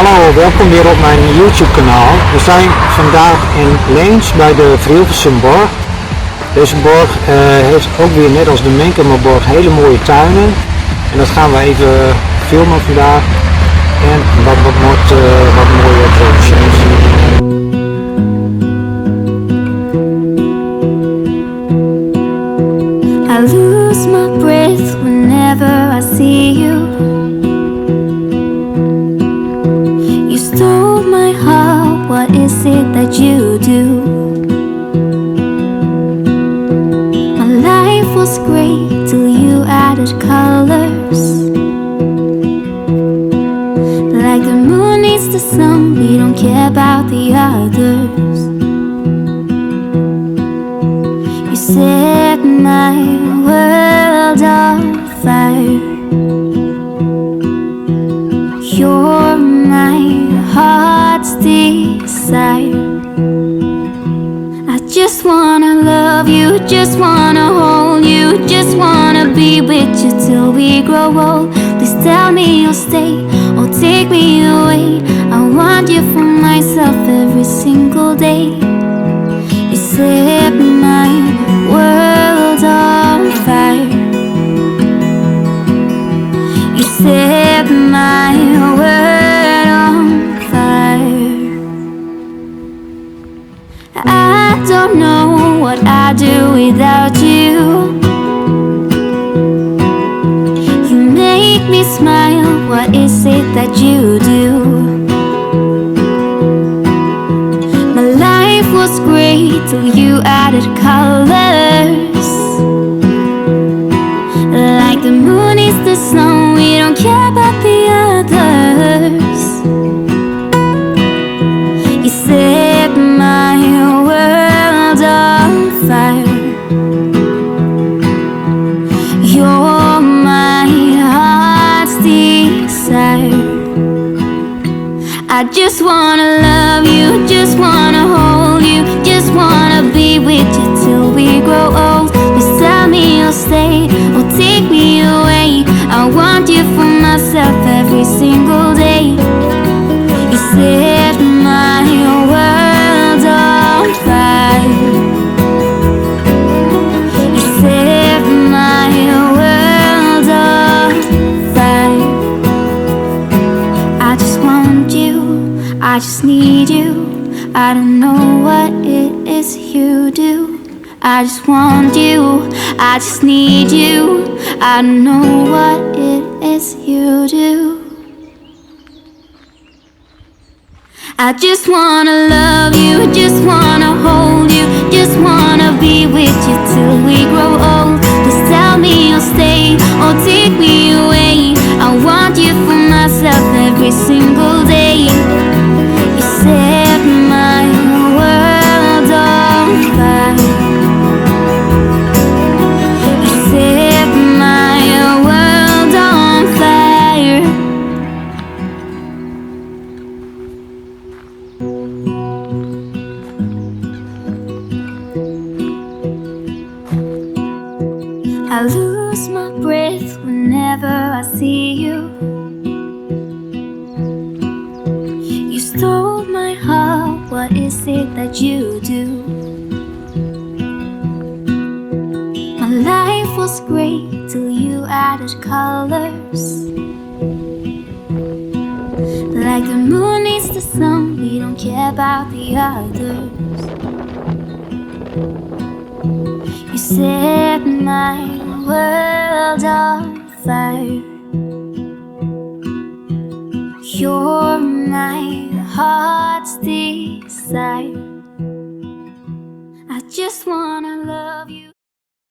Hallo, welkom weer op mijn YouTube kanaal. We zijn vandaag in Leens bij de Verhildersum Borg. Deze borg heeft ook weer net als de Menkemerborg hele mooie tuinen. En dat gaan we even filmen vandaag. En wat mooie producties. I lose my breath whenever I see you. You stole my heart, what is it that you do? My life was great till you added colors. Like the moon needs the sun, we don't care about the others. You set my world on fire. You're my heart's desire. I just wanna love you, just wanna hold you, just wanna be with you till we grow old. Please tell me you'll stay or take me away. I want you for myself every single day. You set my world on fire. You set my world on fire. I don't know what I'd do without you. You make me smile, what is it that you do? My life was great till you added colors. Like the moon is the sun, we don't care about the others. You set my world on fire. You're my heart's desire. I just wanna love you, just wanna hold you, just wanna be with you till we grow old. Please tell me you'll stay or take me away. I want you for myself every single day. You set my world on fire. You set my world on fire. I just want you, I just need you. I don't know what it is you do. I just want you, I just need you. I don't know what it is you do. I just wanna love you, just wanna hold you, just wanna be with you till we grow old. Please tell me you'll stay or take me away. I want you for myself every single day. You set my world on fire. You set my world on fire. I lose my breath whenever I see you. You stole my heart, what is it that you do? My life was great till you added colors. Like the moon needs the sun, we don't care about the others. You set my world on fire. You're my heart's desire. I just wanna